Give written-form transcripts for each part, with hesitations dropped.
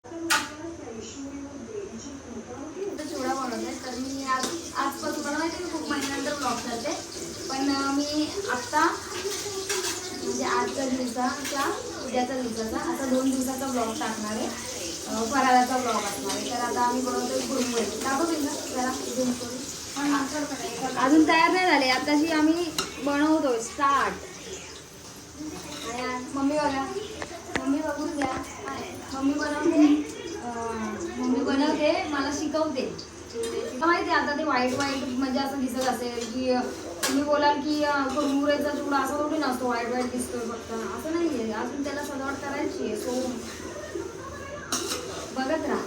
चिवडा बनवते तर मी आजपासून बनवायचे. मी खूप महिन्यानंतर ब्लॉग करते, पण मी आत्ता म्हणजे आजच्या दिवसाचा उद्याच्या दिवसाचा असा 2 दिवसाचा ब्लॉग टाकणार आहे. फराळाचा ब्लॉग असणार आहे. तर आता आम्ही बनवतोय कुरमुरे. दाखवतील ना जरा अजून तयार नाही झाले, आताशी आम्ही बनवतोय. स्टार्ट. मम्मी बघा, मम्मी बघून द्या. मम्मी बनवते मला शिकवते. माहिती आहे आता ते वाईट म्हणजे असं दिसत असेल की तुम्ही बोलाल की कुरमुरेचा चिवडा असा थोडी नसतो, वाईट दिसतोय फक्त, असं नाही आहे. अजून त्याला सजावट करायची आहे. सो बघत राहा,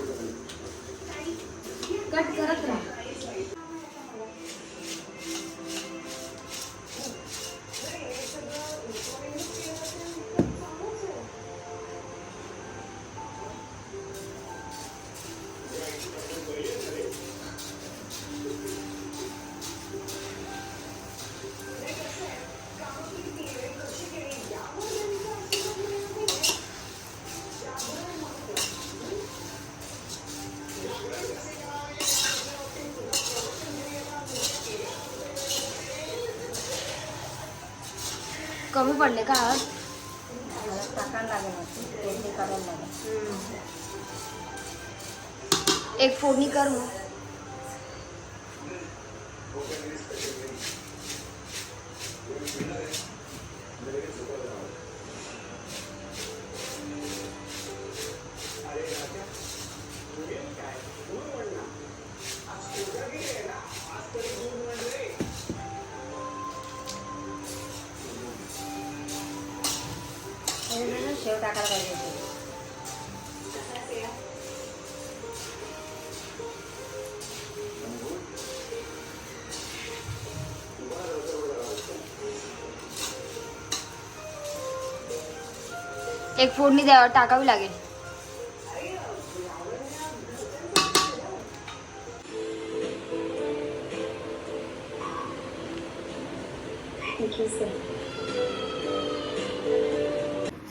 कट करत राहा. कमी पडले का? टाकायला लागेल, ते काढायला लागेल. एक फोडणी कर मग. शेव टाकायला पाहिजे. एक फोडणी टाकावी लागेल.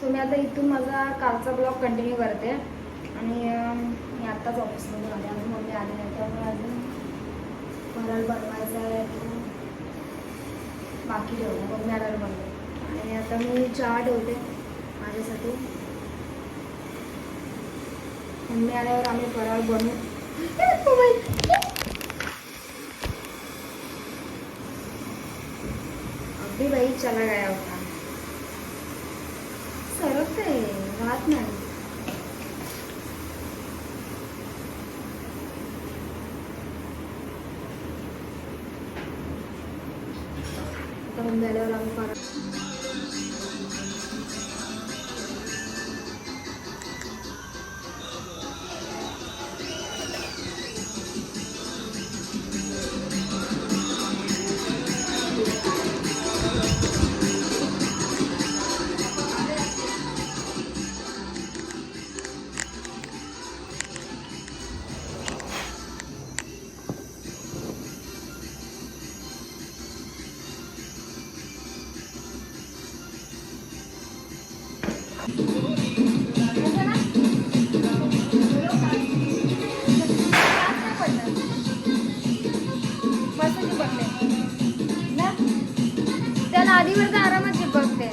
सो मी आता इथून माझा कालचा ब्लॉग कंटिन्यू करते. आणि मी आत्ताच ऑफिसमधून आले, अजून मम्मी आले नाही, त्यामुळे अजून फराळ बनवायचा आहे. बाकी ठेवलं, मम्मी आल्यावर बनवते. आणि आता मी चहा ठेवते माझ्यासाठी. मम्मी आल्यावर आम्ही फराळ बनवू. अगदी बाई चला गया होता. सरकते राहत नाही. आता मम्मी आल्यावर आम्ही फराळ. त्याला आधीवर तर आरामात चिपकते.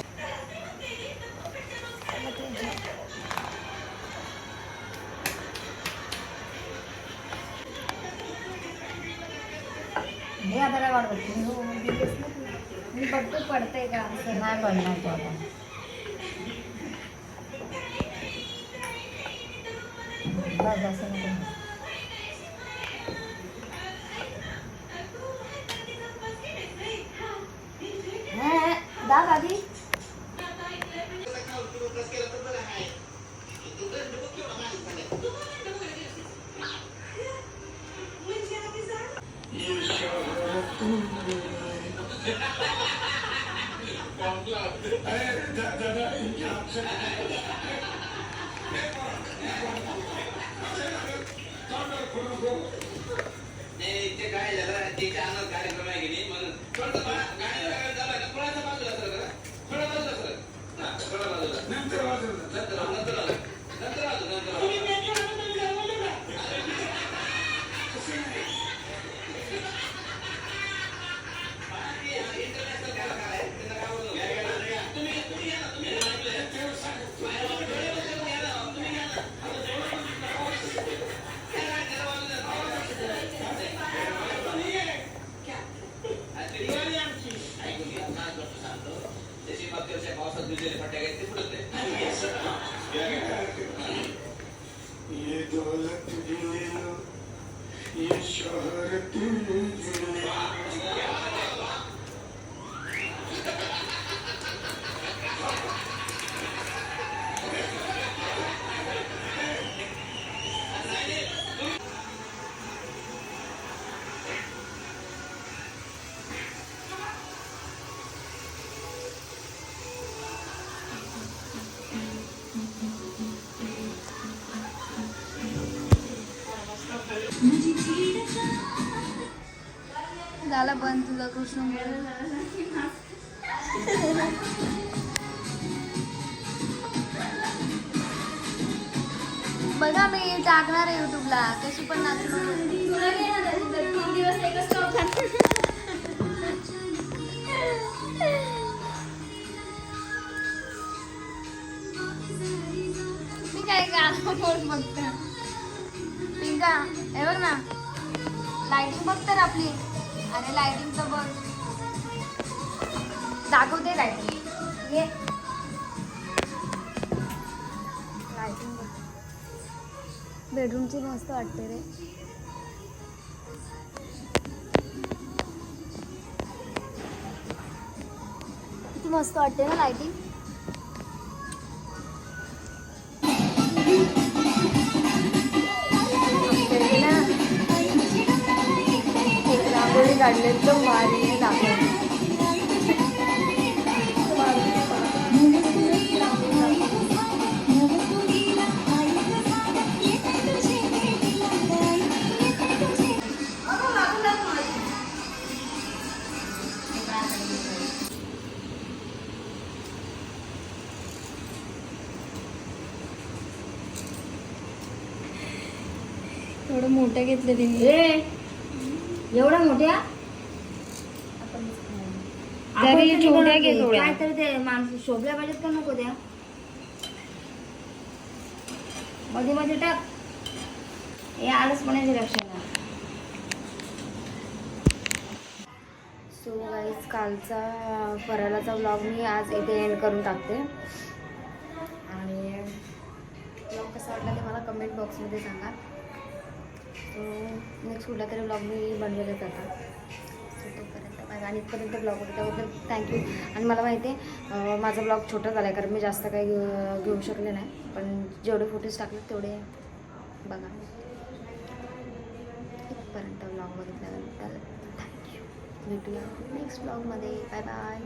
हे आता काय वाढ बघते. मी बघते पडतंय का. नाही पडणार तो आता. बस असं नको. दाद आधी काय झालं ते चॅनल कार्यक्रम आहे की नाही म्हणून थोडं बाजूला नंतर तुझे फटाके आहेत ते फुटत नाही. ये दौलत भी ले लो, ये शोहरत भी ले लो. झाला बंद तुझा कृष्ण. बघा मी टाकणार आहे युट्यूबला कशी पण मी काय गाणं बघत पिंका हे बघ ना लाइटिंग बघ तर आपली. अरे लाइटिंग तर बघ दाखवते लाइटिंग ये लाइटिंग बघ बेडरूमची मस्त वाटते रे. किती मस्त वाटते ना लाइटिंग. रांगोळी काढले एकदम भारी दाखवली. थोडं मोठं घेतलं तिने. एवढ्या मोठ्या तरी छोट्या घे थोड्या. काय तर ते माणसं शोभल्या पाहिजेत का नको त्या मध्ये मध्ये टाक. हे आळसपणाचे लक्षण आहे. सो गाईज कालचा फराळाचा व्लॉग मी आज इथे एंड करून टाकते. आणि व्लॉग कसा वाटला ते मला कमेंट बॉक्समध्ये सांगा. सो नेक्स्ट कुठला तरी व्लॉग मी बनवेलच आता. सो तोपर्यंत बाय. आणि इथपर्यंत ब्लॉग होते त्याबद्दल थँक्यू. आणि मला माहिती आहे माझा ब्लॉग छोटा झाला आहे कारण मी जास्त काही घेऊ शकले नाही. पण जेवढे फोटोज टाकले तेवढे बघा. इथपर्यंत ब्लॉग बघितल्यानंतर थँक्यू. भेटूया नेक्स्ट ब्लॉगमध्ये. Bye bye.